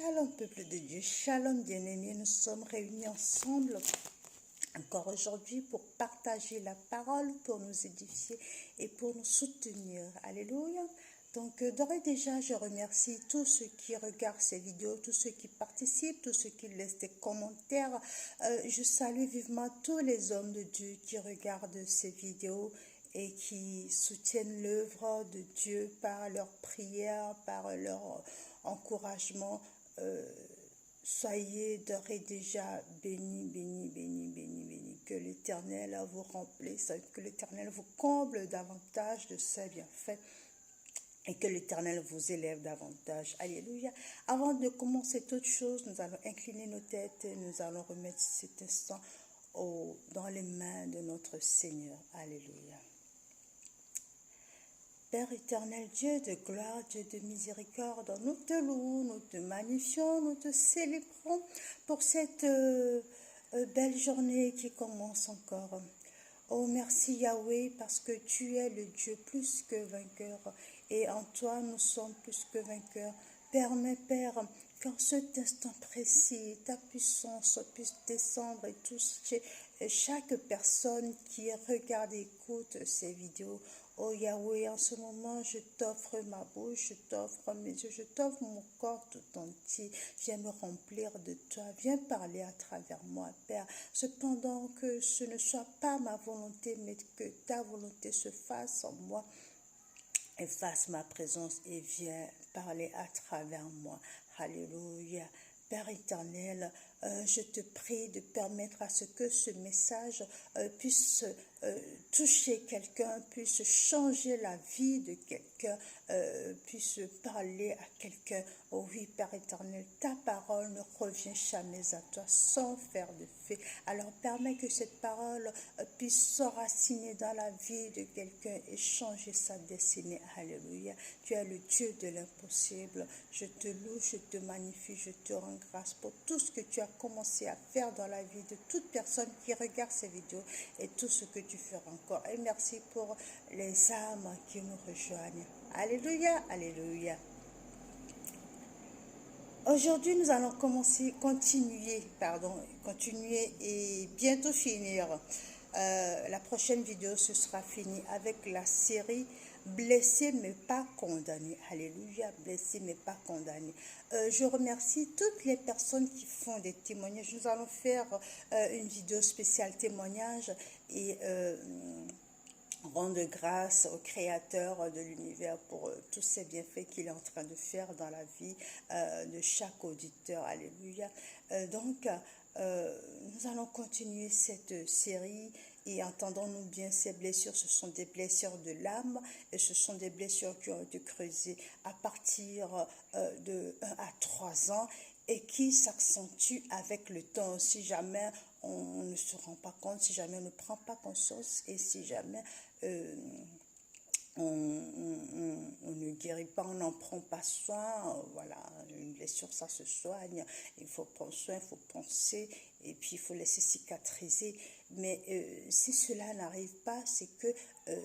Shalom, peuple de Dieu, shalom, bien-aimés, nous sommes réunis ensemble encore aujourd'hui pour partager la parole, pour nous édifier et pour nous soutenir. Alléluia. Donc, d'ores et déjà, je remercie tous ceux qui regardent ces vidéos, tous ceux qui participent, tous ceux qui laissent des commentaires. Je salue vivement tous les hommes de Dieu qui regardent ces vidéos et qui soutiennent l'œuvre de Dieu par leurs prières, par leur encouragement. Soyez d'ores et déjà bénis, bénis, bénis, bénis, bénis. Que l'Éternel vous remplisse, que l'Éternel vous comble davantage de ses bienfaits et que l'Éternel vous élève davantage. Alléluia. Avant de commencer toute chose, nous allons incliner nos têtes et nous allons remettre cet instant dans les mains de notre Seigneur. Alléluia. Père éternel, Dieu de gloire, Dieu de miséricorde, nous te louons, nous te magnifions, nous te célébrons pour cette belle journée qui commence encore. Oh, merci Yahweh, parce que tu es le Dieu plus que vainqueur, et en toi nous sommes plus que vainqueurs. Permets, Père, qu'en cet instant précis, ta puissance puisse descendre et toucher chaque personne qui regarde et écoute ces vidéos. Oh Yahweh, en ce moment, je t'offre ma bouche, je t'offre mes yeux, je t'offre mon corps tout entier. Viens me remplir de toi, viens parler à travers moi, Père. Cependant que ce ne soit pas ma volonté, mais que ta volonté se fasse en moi. Efface ma présence et viens parler à travers moi. Alléluia. Père éternel, je te prie de permettre à ce que ce message puisse toucher quelqu'un, puisse changer la vie de quelqu'un, puisse parler à quelqu'un. Oh oui, Père éternel, ta parole ne revient jamais à toi sans faire de fait. Alors permets que cette parole puisse s'enraciner dans la vie de quelqu'un et changer sa destinée. Alléluia. Tu es le Dieu de l'impossible. Je te loue, je te magnifie, je te rends grâce pour tout ce que tu as commencé à faire dans la vie de toute personne qui regarde ces vidéos et tout ce que tu feras encore. Et merci pour les âmes qui nous rejoignent. Alléluia, alléluia. Aujourd'hui, nous allons continuer et bientôt finir. La prochaine vidéo, ce sera fini avec la série Blessé mais pas condamné. Alléluia, blessé mais pas condamné. Je remercie toutes les personnes qui font des témoignages. Nous allons faire une vidéo spéciale témoignage et rendre grâce au Créateur de l'univers pour tous ces bienfaits qu'il est en train de faire dans la vie de chaque auditeur. Alléluia. Donc, nous allons continuer cette série et entendons-nous bien, ces blessures, ce sont des blessures de l'âme et ce sont des blessures qui ont été creusées à partir de 1 à 3 ans et qui s'accentuent avec le temps. Si jamais on ne se rend pas compte, si jamais on ne prend pas conscience et si jamais on ne guérit pas, on n'en prend pas soin, voilà, une blessure ça se soigne, il faut prendre soin, il faut penser et puis il faut laisser cicatriser, mais si cela n'arrive pas, c'est que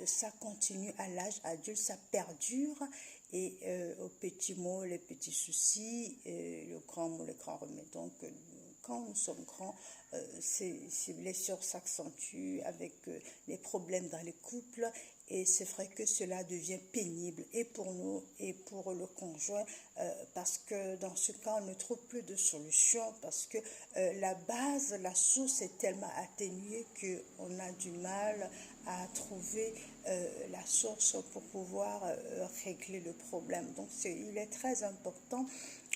ça continue à l'âge adulte, ça perdure et aux petits mots, les petits soucis, le grand mot, les grands remèdes. Donc quand nous sommes grands, ces blessures s'accentuent avec les problèmes dans les couples et c'est vrai que cela devient pénible et pour nous et pour le conjoint parce que dans ce cas, on ne trouve plus de solution parce que la base, la source est tellement atténuée qu'on a du mal à trouver la source pour pouvoir régler le problème. Donc, il est très important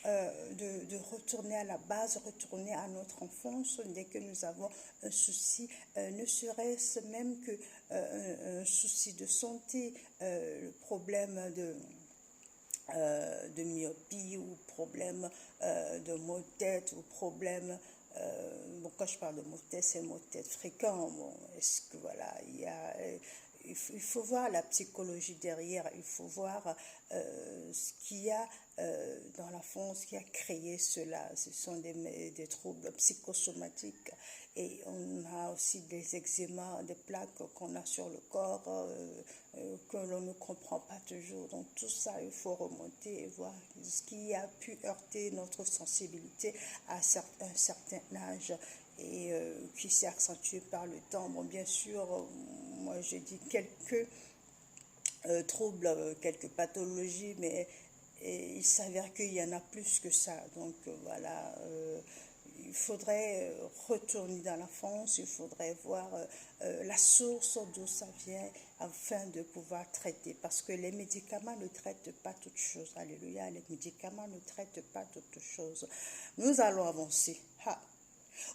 de retourner à la base, retourner à notre enfance dès que nous avons un souci, ne serait-ce même que un souci de santé, le problème de myopie ou problème de maux de tête ou problème bon, quand je parle de maux de tête, c'est maux de tête fréquents. Bon, est-ce que voilà, il y a il faut voir la psychologie derrière, il faut voir ce qu'il y a dans l'enfant, ce qui a créé cela. Ce sont des troubles psychosomatiques et on a aussi des eczémas, des plaques qu'on a sur le corps que l'on ne comprend pas toujours. Donc tout ça, il faut remonter et voir ce qui a pu heurter notre sensibilité à un certain âge et qui s'est accentué par le temps. Bon, bien sûr, moi j'ai dit quelques troubles, quelques pathologies, mais il s'avère qu'il y en a plus que ça. Donc voilà, il faudrait retourner dans l'enfance, il faudrait voir la source d'où ça vient afin de pouvoir traiter. Parce que les médicaments ne traitent pas toutes choses. Alléluia, les médicaments ne traitent pas toutes choses. Nous allons avancer. Ha.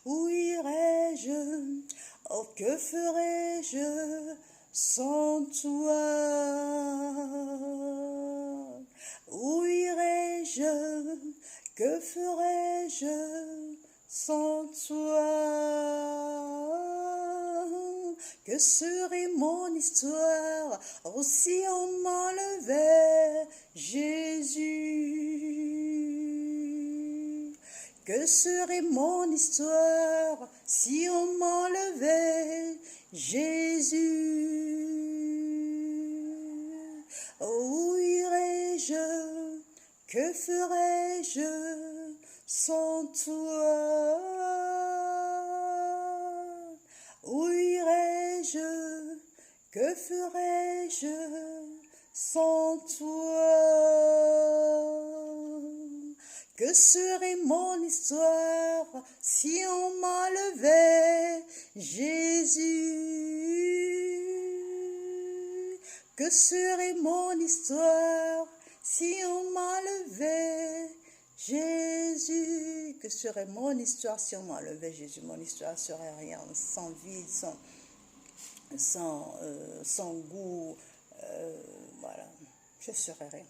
Où irai-je? Oh, que ferai-je sans toi? Où irai-je? Que ferai-je sans toi? Que serait mon histoire? Oh, si on m'enlevait Jésus? Que serait mon histoire si on m'enlevait Jésus? Où irais-je? Que ferais-je sans toi? Où irais-je? Que ferais-je sans toi? Que serait mon histoire si on m'enlevait Jésus? Que serait mon histoire si on m'enlevait Jésus? Que serait mon histoire si on m'enlevait Jésus? Mon histoire serait rien, sans vie, sans goût, voilà, je serais rien.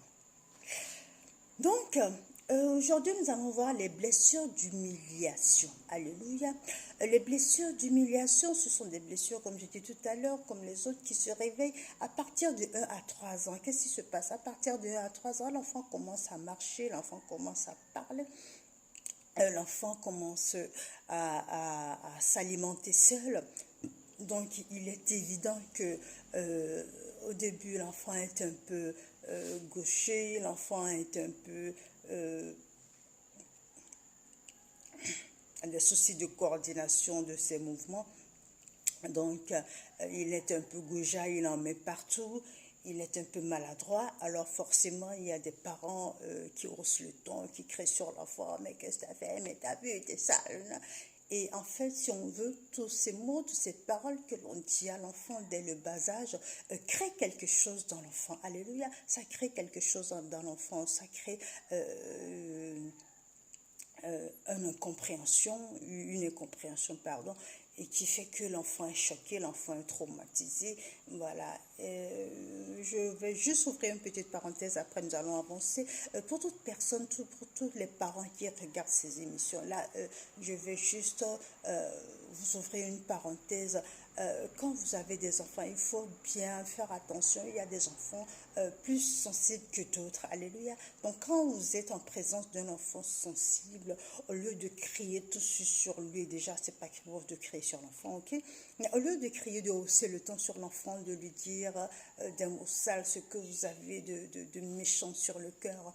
Donc, aujourd'hui, nous allons voir les blessures d'humiliation. Alléluia. Les blessures d'humiliation, ce sont des blessures, comme je dis tout à l'heure, comme les autres, qui se réveillent à partir de 1 à 3 ans. Qu'est-ce qui se passe? À partir de 1 à 3 ans, l'enfant commence à marcher, l'enfant commence à parler. L'enfant commence à s'alimenter seul. Donc, il est évident que au début, l'enfant est un peu gaucher, l'enfant est un peu des soucis de coordination de ses mouvements. Donc, il est un peu goujat, il en met partout. Il est un peu maladroit, alors forcément, il y a des parents qui haussent le ton, qui crient sur l'enfant, mais qu'est-ce que t'as fait, mais t'as vu, t'es sale. Et en fait, si on veut, tous ces mots, toutes ces paroles que l'on dit à l'enfant dès le bas âge, créent quelque chose dans l'enfant. Alléluia, ça crée quelque chose dans l'enfant, ça crée une incompréhension, et qui fait que l'enfant est choqué, l'enfant est traumatisé. Voilà. Je vais juste ouvrir une petite parenthèse, après nous allons avancer. Pour toute personne, pour tous les parents qui regardent ces émissions-là, je vais juste vous ouvrir une parenthèse. Quand vous avez des enfants, il faut bien faire attention. Il y a des enfants plus sensibles que d'autres. Alléluia. Donc, quand vous êtes en présence d'un enfant sensible, au lieu de crier tout sur lui, déjà, c'est pas qu'il de crier sur l'enfant, ok? Mais au lieu de crier, de hausser le ton sur l'enfant, de lui dire d'un mot sale ce que vous avez de méchant sur le cœur,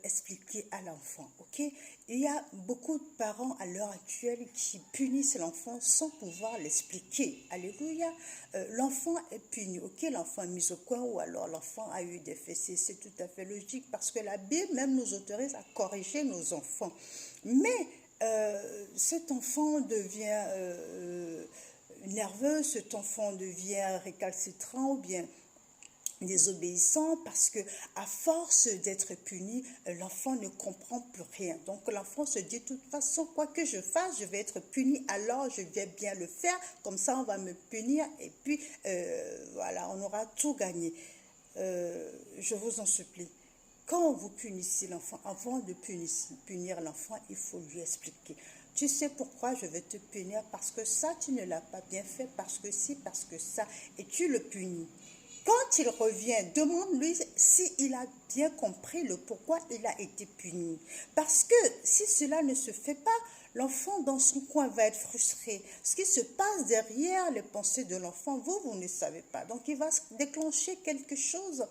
expliquer à l'enfant, ok? Il y a beaucoup de parents à l'heure actuelle qui punissent l'enfant sans pouvoir l'expliquer. Alléluia. L'enfant est puni, ok? L'enfant est mis au coin ou alors l'enfant a eu des fessées. C'est tout à fait logique parce que la Bible même nous autorise à corriger nos enfants. Mais cet enfant devient nerveux, cet enfant devient récalcitrant ou bien désobéissant parce que à force d'être puni, l'enfant ne comprend plus rien. Donc l'enfant se dit de toute façon, quoi que je fasse, je vais être puni, alors je vais bien le faire, comme ça on va me punir et puis voilà, on aura tout gagné. Je vous en supplie. Quand vous punissez l'enfant, avant de punir l'enfant, il faut lui expliquer. Tu sais pourquoi je vais te punir? Parce que ça, tu ne l'as pas bien fait, parce que si, parce que ça, et tu le punis. Quand il revient, demande-lui s'il a bien compris le pourquoi il a été puni. Parce que si cela ne se fait pas, l'enfant dans son coin va être frustré. Ce qui se passe derrière les pensées de l'enfant, vous ne savez pas. Donc il va se déclencher quelque chose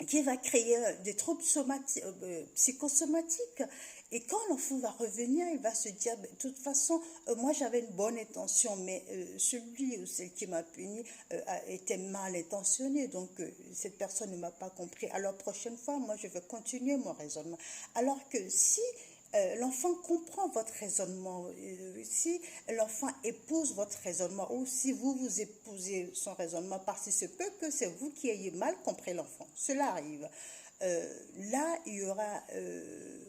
qui va créer des troubles psychosomatiques. Et quand l'enfant va revenir, il va se dire, de toute façon, moi j'avais une bonne intention, mais celui ou celle qui m'a puni a été mal intentionné, donc cette personne ne m'a pas compris. Alors prochaine fois, moi je vais continuer mon raisonnement. Alors que si l'enfant comprend votre raisonnement, si l'enfant épouse votre raisonnement, ou si vous épousez son raisonnement, parce qu'il se peut que c'est vous qui ayez mal compris l'enfant. Cela arrive. Là, il y aura,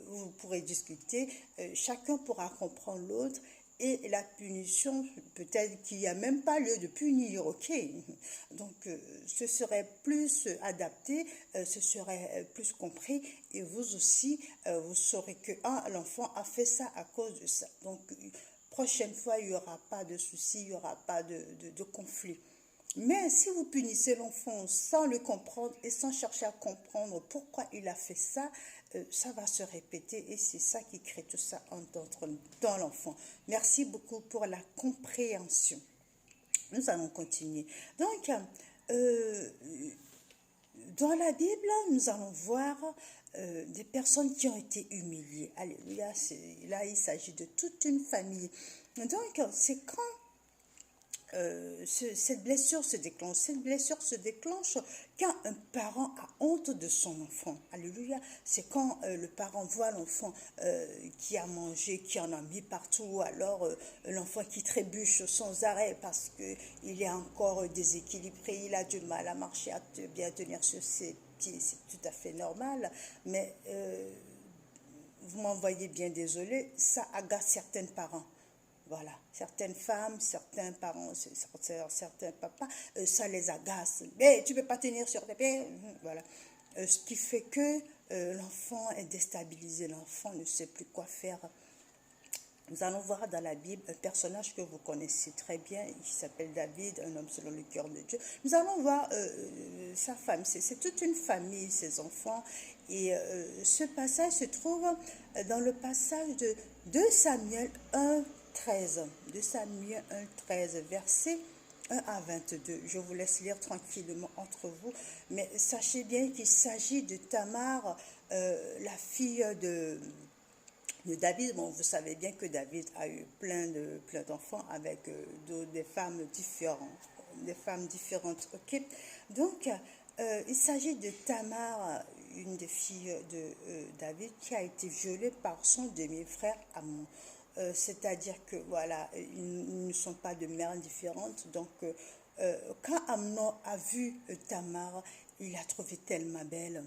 vous pourrez discuter, chacun pourra comprendre l'autre, et la punition, peut-être qu'il n'y a même pas lieu de punir, ok. Donc, ce serait plus adapté, ce serait plus compris, et vous aussi, vous saurez que l'enfant a fait ça à cause de ça. Donc, prochaine fois, il n'y aura pas de souci, il n'y aura pas de conflit. Mais si vous punissez l'enfant sans le comprendre et sans chercher à comprendre pourquoi il a fait ça, ça va se répéter et c'est ça qui crée tout ça dans l'enfant. Merci beaucoup pour la compréhension. Nous allons continuer. Donc, dans la Bible, nous allons voir des personnes qui ont été humiliées. Alléluia. Là, il s'agit de toute une famille. Donc, c'est quand cette blessure se déclenche. Cette blessure se déclenche quand un parent a honte de son enfant. Alléluia. C'est quand le parent voit l'enfant qui a mangé, qui en a mis partout, alors l'enfant qui trébuche sans arrêt parce qu'il est encore déséquilibré, il a du mal à marcher, à bien tenir sur ses pieds. C'est tout à fait normal, mais vous m'envoyez bien désolé, ça agace certains parents. Voilà, certaines femmes, certains parents, certains papas, ça les agace. Mais tu ne peux pas tenir sur tes pieds. Voilà. Ce qui fait que l'enfant est déstabilisé, l'enfant ne sait plus quoi faire. Nous allons voir dans la Bible un personnage que vous connaissez très bien, qui s'appelle David, un homme selon le cœur de Dieu. Nous allons voir sa femme, c'est toute une famille, ses enfants. Et ce passage se trouve dans le passage de 2 Samuel 1, 13. 2 Samuel 1, 13, verset 1 à 22. Je vous laisse lire tranquillement entre vous. Mais sachez bien qu'il s'agit de Tamar, la fille de David. Bon, vous savez bien que David a eu plein d'enfants avec des femmes différentes. Ok. Donc, il s'agit de Tamar, une des filles de David, qui a été violée par son demi-frère Amnon. C'est-à-dire que voilà, ils ne sont pas de mères différentes. Donc, quand Amnon a vu Tamar, il l'a trouvée tellement belle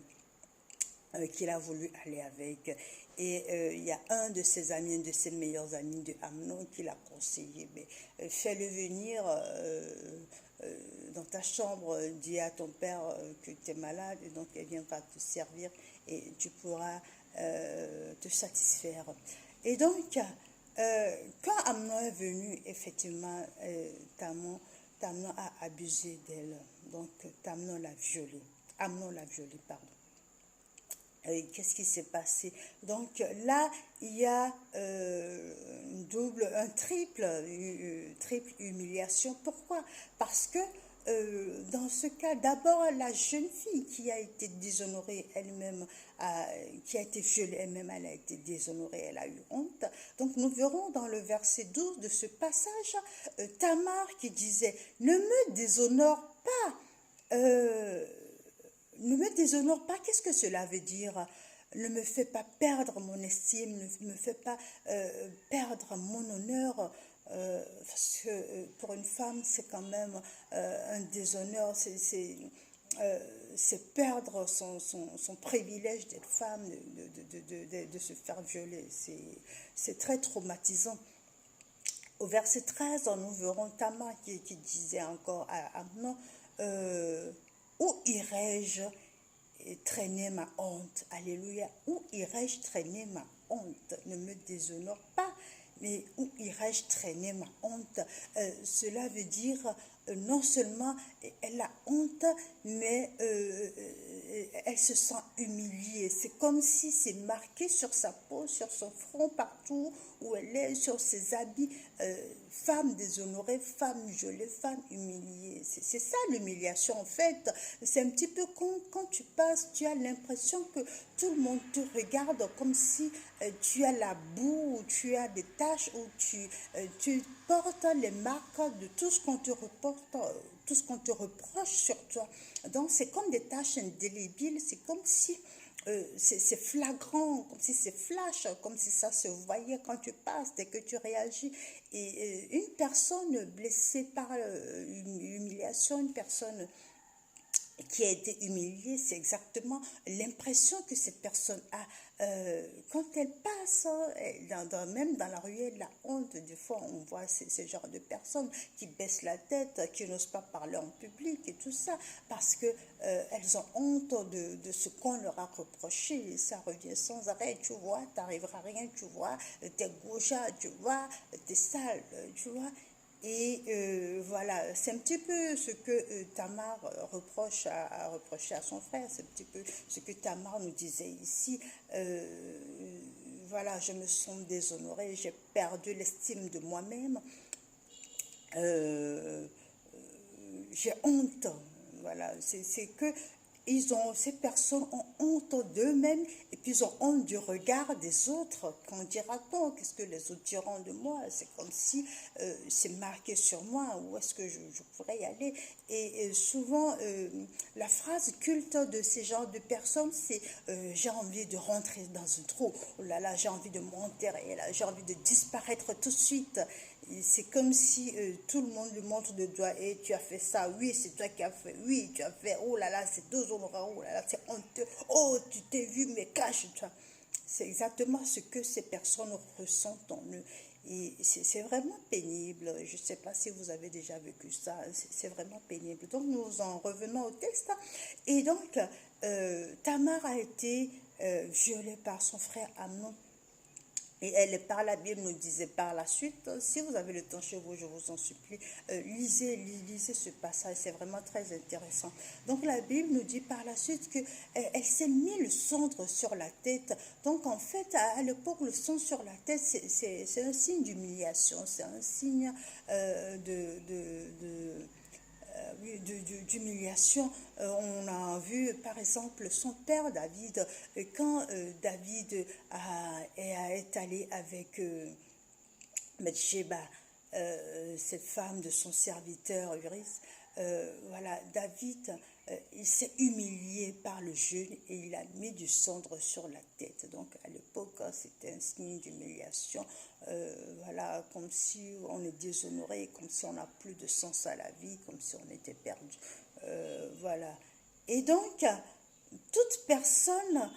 qu'il a voulu aller avec. Et il y a un de ses amis, un de ses meilleurs amis de Amnon qui l'a conseillé, mais fais-le venir dans ta chambre, dis à ton père que tu es malade, et donc elle viendra te servir et tu pourras te satisfaire. Et donc, quand Amnon est venu, effectivement, Tamnon a abusé d'elle. Donc, Amnon l'a violée. Amnon l'a violée, pardon. Qu'est-ce qui s'est passé? Donc là, il y a un triple humiliation. Pourquoi? Parce que dans ce cas, d'abord, la jeune fille qui a été déshonorée elle-même, qui a été violée elle-même, elle a été déshonorée, elle a eu honte. Donc nous verrons dans le verset 12 de ce passage, Tamar qui disait, ne me déshonore pas. Ne me déshonore pas, qu'est-ce que cela veut dire? Ne me fais pas perdre mon estime, ne me fais pas perdre mon honneur, parce que pour une femme, c'est quand même un déshonneur, c'est perdre son privilège d'être femme, de se faire violer. C'est très traumatisant. Au verset 13, nous verrons Tamar qui disait encore à Amnon, où irai-je traîner ma honte? Alléluia. Où irai-je traîner ma honte? Ne me déshonore pas. mais où irais-je traîner ma honte? Cela veut dire non seulement elle a honte, mais elle se sent humiliée. C'est comme si c'est marqué sur sa peau, sur son front, partout où elle est, sur ses habits. Femme déshonorée, femme violée, femme humiliée. C'est ça l'humiliation en fait. C'est un petit peu quand tu passes, tu as l'impression que tout le monde te regarde comme si tu as la boue, ou tu as des taches, ou tu portes les marques de tout ce qu'on te reporte, tout ce qu'on te reproche sur toi. Donc c'est comme des taches indélébiles, c'est comme si c'est flagrant, comme si c'est flash, comme si ça se voyait quand tu passes, dès que tu réagis. Et une personne blessée par une humiliation, une personne qui a été humiliée, c'est exactement l'impression que cette personne a quand elle passe, même dans la ruelle, la honte, des fois on voit ce genre de personnes qui baissent la tête, qui n'osent pas parler en public et tout ça, parce que elles ont honte de ce qu'on leur a reproché, et ça revient sans arrêt, tu vois, t'arriveras à rien, tu vois, t'es gaucha, tu vois, t'es sale, tu vois. Et voilà, c'est un petit peu ce que Tamar a reproché à son frère, c'est un petit peu ce que Tamar nous disait ici. Voilà, je me sens déshonorée, j'ai perdu l'estime de moi-même, euh, j'ai honte. Voilà, c'est que ces personnes ont honte d'eux-mêmes et puis ils ont honte du regard des autres. Qu'en dira-t-on? Qu'est-ce que les autres diront de moi? C'est comme si c'est marqué sur moi. Où est-ce que je pourrais y aller? Et souvent, la phrase culte de ces genres de personnes, c'est j'ai envie de rentrer dans un trou. Oh là là, j'ai envie de m'enterrer. Là, j'ai envie de disparaître tout de suite. C'est comme si tout le monde lui montre de doigt et tu as fait ça, oui, c'est toi qui as fait, oui, tu as fait, oh là là, c'est déshonorant, oh là là, c'est honteux, oh, tu t'es vu, mais cache-toi. C'est exactement ce que ces personnes ressentent en eux. Et c'est vraiment pénible. Je ne sais pas si vous avez déjà vécu ça. C'est vraiment pénible. Donc, nous en revenons au texte. Et donc, Tamar a été violée par son frère Amnon. Et elle, par la Bible, nous disait par la suite, si vous avez le temps chez vous, je vous en supplie, lisez ce passage, c'est vraiment très intéressant. Donc la Bible nous dit par la suite qu'elle elle s'est mis le cendre sur la tête. Donc en fait, à l'époque, le cendre sur la tête, c'est un signe d'humiliation, c'est un signe oui, d'humiliation. On a vu par exemple son père David, quand David est allé avec Bathsheba, cette femme de son serviteur Uris, voilà, David, il s'est humilié par le jeûne et il a mis du cendre sur la tête. Donc à l'époque, c'était un signe d'humiliation. Voilà, comme si on est déshonoré, comme si on n'a plus de sens à la vie, comme si on était perdu. Voilà. Et donc, toute personne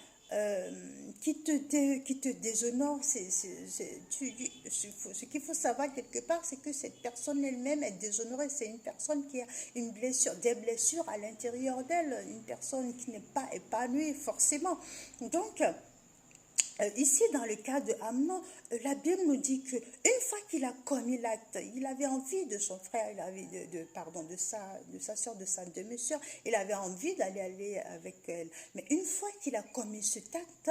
qui te déshonore, ce qu'il faut savoir quelque part, c'est que cette personne elle-même est déshonorée. C'est une personne qui a une blessure, des blessures à l'intérieur d'elle, une personne qui n'est pas épanouie forcément. Donc, ici, dans le cas de Amnon, la Bible nous dit que une fois qu'il a commis l'acte, il avait envie de son frère, il avait pardon, de sa soeur, de sa demi-sœur, il avait envie aller avec elle. Mais une fois qu'il a commis cet acte,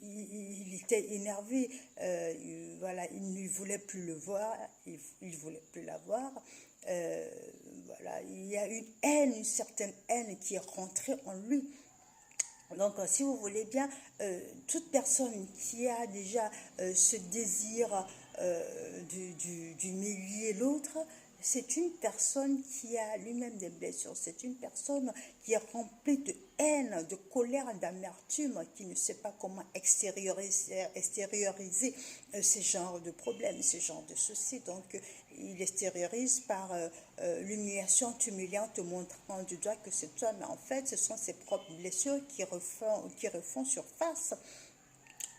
il était énervé, voilà, il ne voulait plus le voir, il ne voulait plus la voir. Voilà, il y a une haine, une certaine haine qui est rentrée en lui. Donc, si vous voulez bien, toute personne qui a déjà ce désir d'humilier l'autre, c'est une personne qui a lui-même des blessures. C'est une personne qui est remplie de haine, de colère, d'amertume, qui ne sait pas comment extérioriser ce genre de problèmes, ce genre de soucis. Donc, il extériorise par l'humiliation, t'humiliant, te montrant du doigt que c'est toi, mais en fait, ce sont ses propres blessures qui refont surface.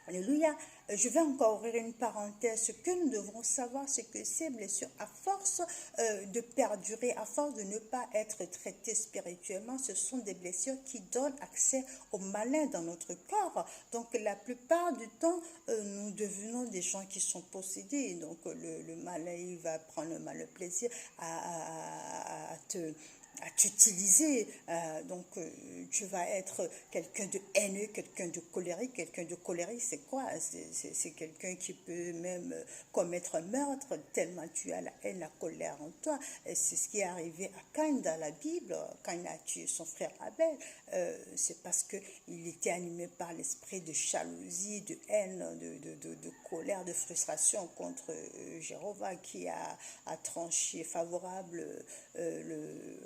Alléluia. Je vais encore ouvrir une parenthèse. Ce que nous devrons savoir, c'est que ces blessures, à force de perdurer, à force de ne pas être traitées spirituellement, ce sont des blessures qui donnent accès au malin dans notre corps. Donc, la plupart du temps, nous devenons des gens qui sont possédés. Donc, le malin, il va prendre le mal plaisir à t'utiliser. Donc, tu vas être quelqu'un de haineux, quelqu'un de colérique. Quelqu'un de colérique, c'est quoi? C'est quelqu'un qui peut même commettre un meurtre tellement tu as la haine, la colère en toi. C'est ce qui est arrivé à Caïn dans la Bible. Caïn a tué son frère Abel. C'est parce qu'il était animé par l'esprit de jalousie, de haine, de colère, de frustration contre Jéhovah qui a tranché favorable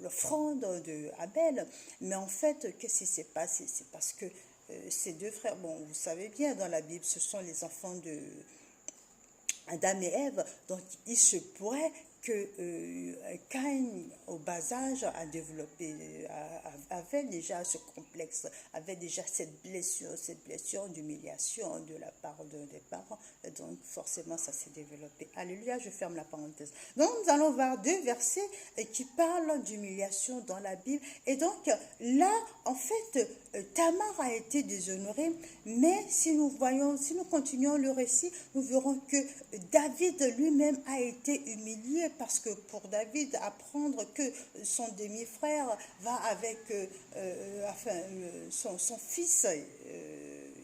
l'offrande de Abel. Mais en fait, qu'est-ce qui s'est passé? C'est parce que ces deux frères, bon, vous savez bien, dans la Bible, ce sont les enfants de Adam et Ève. Donc, il se pourrait que Caïn, au bas âge, a développé, avait déjà ce complexe, avait déjà cette blessure d'humiliation de la part des parents. Et donc, forcément, ça s'est développé. Alléluia, je ferme la parenthèse. Donc, nous allons voir deux versets qui parlent d'humiliation dans la Bible. Et donc, là, en fait, Tamar a été déshonorée, mais si nous continuons le récit, nous verrons que David lui-même a été humilié parce que pour David, apprendre que son demi-frère va avec son fils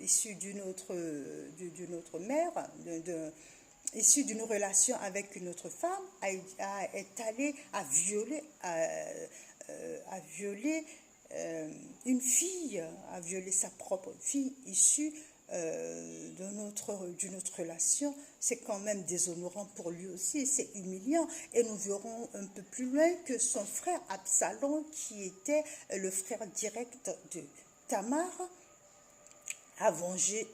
issu d'une autre mère, issu d'une relation avec une autre femme, est allé à violer une fille, a violé sa propre fille issue d'une autre relation. C'est quand même déshonorant pour lui aussi, c'est humiliant. Et nous verrons un peu plus loin que son frère Absalom, qui était le frère direct de Tamar, a vengé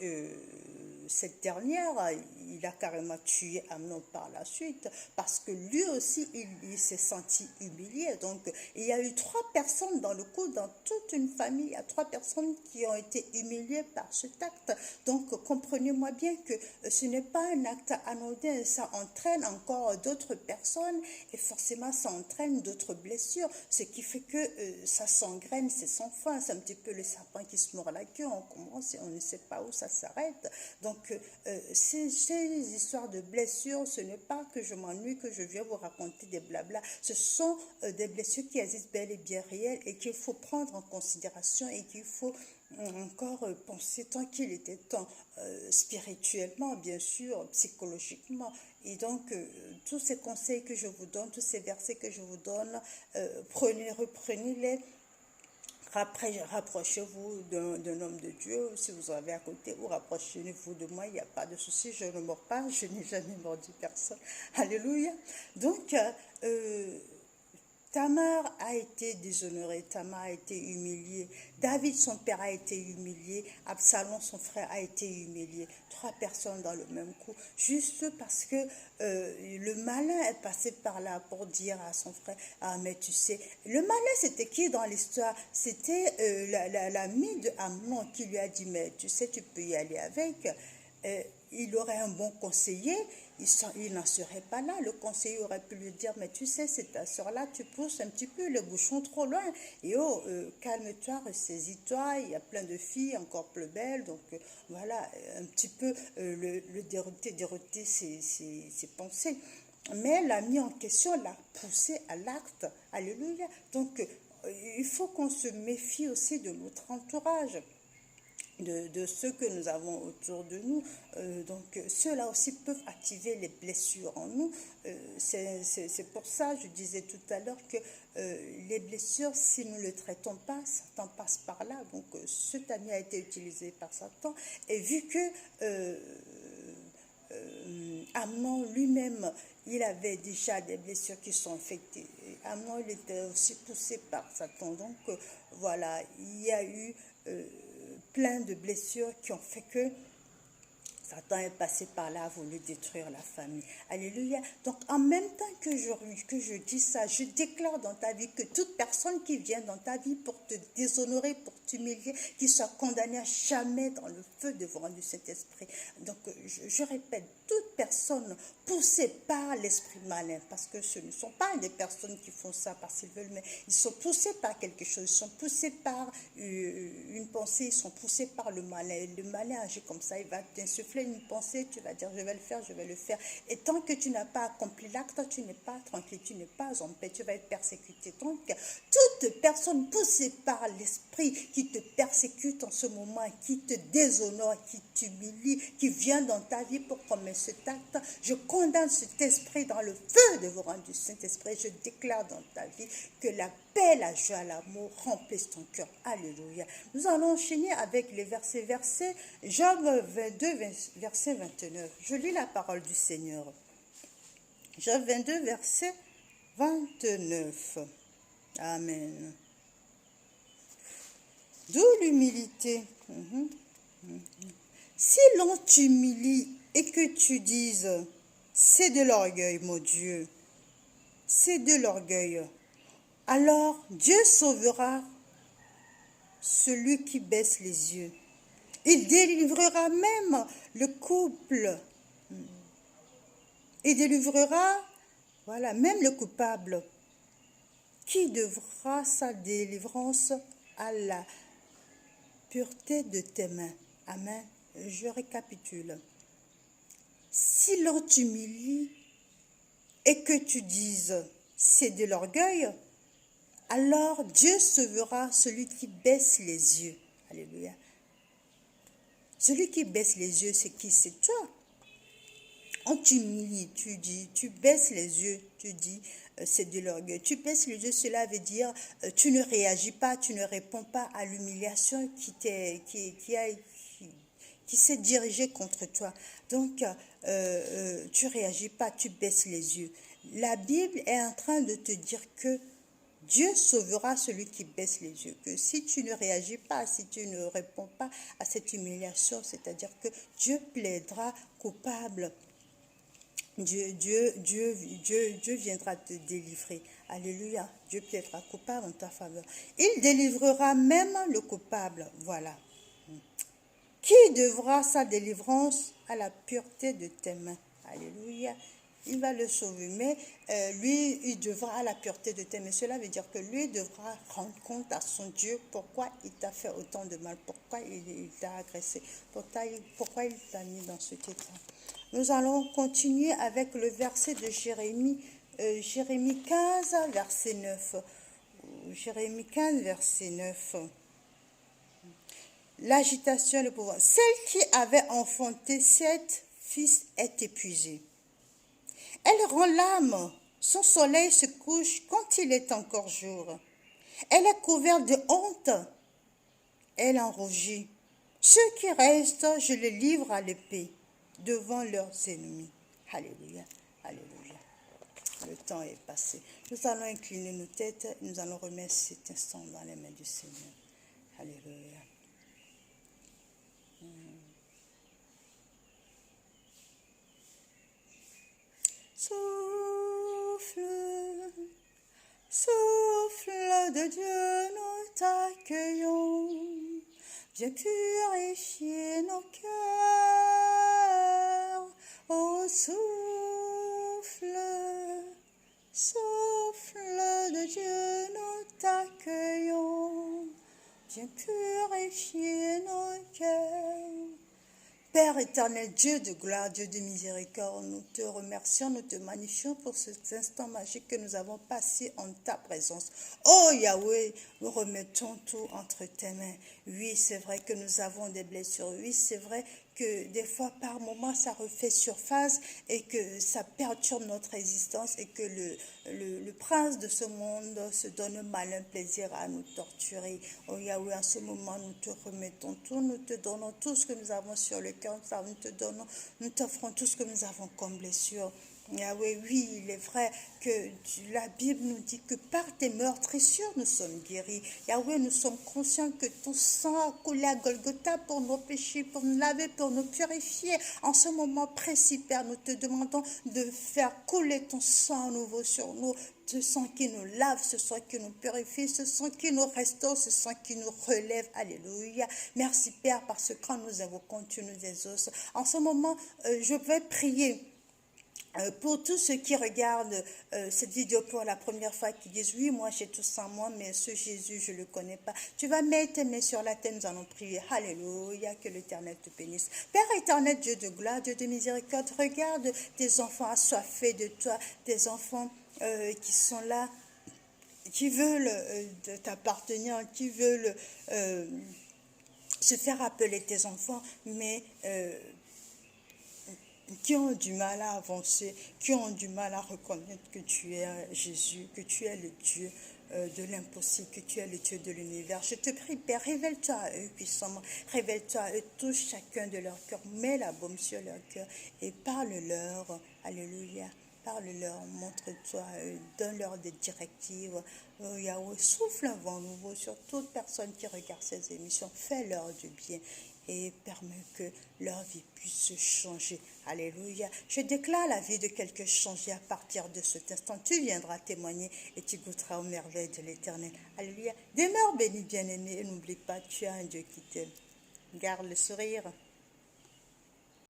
cette dernière. Il a carrément tué Amnon par la suite parce que lui aussi il s'est senti humilié. Donc il y a eu 3 personnes dans le coup, dans toute une famille, il y a 3 personnes qui ont été humiliées par cet acte. Donc comprenez-moi bien que ce n'est pas un acte anodin, ça entraîne encore d'autres personnes et forcément ça entraîne d'autres blessures, ce qui fait que ça s'engraine, c'est sans fin. C'est un petit peu le serpent qui se mord la queue, on commence et on ne sait pas où ça s'arrête. Donc ces histoires de blessures, ce n'est pas que je m'ennuie, que je viens vous raconter des blabla, ce sont des blessures qui existent bel et bien réelles et qu'il faut prendre en considération et qu'il faut encore penser tant qu'il était temps, spirituellement bien sûr, psychologiquement. Et donc tous ces conseils que je vous donne, tous ces versets que je vous donne, reprenez-les. Rapprochez-vous d'un homme de Dieu si vous en avez à côté, ou rapprochez-vous de moi, il n'y a pas de souci, je ne mords pas, je n'ai jamais mordu personne. Alléluia. Donc, Tamar a été déshonoré, Tamar a été humilié, David son père a été humilié, Absalom son frère a été humilié. 3 personnes dans le même coup, juste parce que le malin est passé par là pour dire à son frère, ah mais tu sais, le malin c'était qui dans l'histoire? C'était l'ami de Amnon qui lui a dit, mais tu sais tu peux y aller avec. Il aurait un bon conseiller, il n'en serait pas là. Le conseiller aurait pu lui dire, mais tu sais, c'est ta soeur-là, tu pousses un petit peu le bouchon trop loin. Et oh, calme-toi, ressaisis-toi, il y a plein de filles encore plus belles. Donc voilà, un petit peu le dérouter ses pensées. Mais l'ami en question l'a poussé à l'acte. Alléluia. Donc il faut qu'on se méfie aussi de notre entourage. De ceux que nous avons autour de nous. Donc ceux-là aussi peuvent activer les blessures en nous. C'est pour ça, je disais tout à l'heure, que les blessures, si nous ne le traitons pas, Satan passe par là. Donc cet ami a été utilisé par Satan. Et vu que Amnon lui-même, il avait déjà des blessures qui sont infectées. Amnon, il était aussi poussé par Satan. Donc voilà, il y a eu plein de blessures qui ont fait que Satan est passé par là, a voulu détruire la famille. Alléluia. Donc, en même temps que je dis ça, je déclare dans ta vie que toute personne qui vient dans ta vie pour te déshonorer, pour t'humilier, qu'il soit condamné à jamais dans le feu devant du Saint-Esprit. Donc, je répète, toute personne poussée par l'esprit malin, parce que ce ne sont pas des personnes qui font ça parce qu'ils veulent, mais ils sont poussés par quelque chose, ils sont poussés par une pensée, ils sont poussés par le malin. Le malin agit comme ça, il va t'insuffler une pensée, tu vas dire je vais le faire, je vais le faire. Et tant que tu n'as pas accompli l'acte, tu n'es pas tranquille, tu n'es pas en paix, tu vas être persécuté. Donc, toute personne poussée par l'esprit qui te persécute en ce moment, qui te déshonore, qui t'humilie, qui vient dans ta vie pour commettre cet acte, je condamne cet esprit dans le feu dévorant du Saint-Esprit. Je déclare dans ta vie que la paix, la joie, l'amour remplissent ton cœur. Alléluia. Nous allons enchaîner avec les versets. Job 22, verset 29. Je lis la parole du Seigneur. Job 22, verset 29. Amen. D'où l'humilité. Si l'on t'humilie et que tu dises, c'est de l'orgueil, mon Dieu, c'est de l'orgueil, alors Dieu sauvera celui qui baisse les yeux. Il délivrera même le couple. Il délivrera, voilà, même le coupable. Qui devra sa délivrance à la pureté de tes mains. Amen. Je récapitule. Si l'on t'humilie et que tu dises c'est de l'orgueil, alors Dieu sauvera celui qui baisse les yeux. Alléluia. Celui qui baisse les yeux, c'est qui? C'est toi. On t'humilie, tu dis, tu baisses les yeux, tu dis, c'est de l'orgueil. Tu baisses les yeux, cela veut dire, tu ne réagis pas, tu ne réponds pas à l'humiliation qui s'est dirigée contre toi. Donc, tu ne réagis pas, tu baisses les yeux. La Bible est en train de te dire que Dieu sauvera celui qui baisse les yeux. Que si tu ne réagis pas, si tu ne réponds pas à cette humiliation, c'est-à-dire que Dieu plaidera coupable. Dieu viendra te délivrer. Alléluia. Dieu plaidera coupable en ta faveur. Il délivrera même le coupable. Voilà. Qui devra sa délivrance à la pureté de tes mains. Alléluia. Il va le sauver, mais lui, il devra à la pureté de tes mains. Cela veut dire que lui devra rendre compte à son Dieu pourquoi il t'a fait autant de mal, pourquoi il t'a agressé, pourquoi il t'a mis dans ce état. Nous allons continuer avec le verset de Jérémie 15, verset 9. Jérémie 15, verset 9. L'agitation et le pouvoir. Celle qui avait enfanté 7 fils est épuisée. Elle rend l'âme, son soleil se couche quand il est encore jour. Elle est couverte de honte, elle en rougit. Ceux qui restent, je les livre à l'épée devant leurs ennemis. Alléluia, alléluia. Le temps est passé. Nous allons incliner nos têtes, nous allons remettre cet instant dans les mains du Seigneur. Alléluia. Souffle, souffle de Dieu, nous t'accueillons. Viens purifier nos cœurs. Oh, souffle, souffle de Dieu, nous t'accueillons. Viens purifier nos cœurs. Père éternel, Dieu de gloire, Dieu de miséricorde, nous te remercions, nous te magnifions pour cet instant magique que nous avons passé en ta présence. Oh Yahweh, nous remettons tout entre tes mains. Oui, c'est vrai que nous avons des blessures. Oui, c'est vrai que des fois, par moments, ça refait surface et que ça perturbe notre existence et que le prince de ce monde se donne un malin plaisir à nous torturer. Oh Yahweh, en ce moment, nous te remettons tout, nous te donnons tout ce que nous avons sur le cœur, nous t'offrons tout ce que nous avons comme blessure. Yahweh, oui, il est vrai que la Bible nous dit que par tes meurtrissures, nous sommes guéris. Yahweh, nous sommes conscients que ton sang a coulé à Golgotha pour nos péchés, pour nous laver, pour nous purifier. En ce moment précis, Père, nous te demandons de faire couler ton sang à nouveau sur nous. Ce sang qui nous lave, ce sang qui nous purifie, ce sang qui nous restaure, ce sang qui nous relève. Alléluia. Merci Père, parce que quand nous invoquons, tu nous exauces. En ce moment, je vais prier pour tous ceux qui regardent cette vidéo pour la première fois, qui disent, oui, moi j'ai tout ça en moi, mais ce Jésus, je ne le connais pas. Tu vas mettre tes mains sur la tête, nous allons prier. Alléluia, que l'Éternel te bénisse. Père éternel, Dieu de gloire, Dieu de miséricorde, regarde tes enfants assoiffés de toi, tes enfants qui sont là, qui veulent t'appartenir, qui veulent se faire appeler tes enfants, mais qui ont du mal à avancer, qui ont du mal à reconnaître que tu es Jésus, que tu es le Dieu de l'impossible, que tu es le Dieu de l'univers. Je te prie, Père, révèle-toi à eux puissamment, révèle-toi à eux, touche chacun de leur cœur, mets la baume sur leur cœur et parle-leur, alléluia, parle-leur, montre-toi à eux, donne-leur des directives. Oh, Yahweh, souffle un vent nouveau sur toute personne qui regarde ces émissions, fais-leur du bien et permet que leur vie puisse changer. Alléluia. Je déclare la vie de quelqu'un changer à partir de cet instant. Tu viendras témoigner et tu goûteras aux merveilles de l'Éternel. Alléluia. Demeure béni, bien-aimé, et n'oublie pas, tu as un Dieu qui t'aime. Garde le sourire.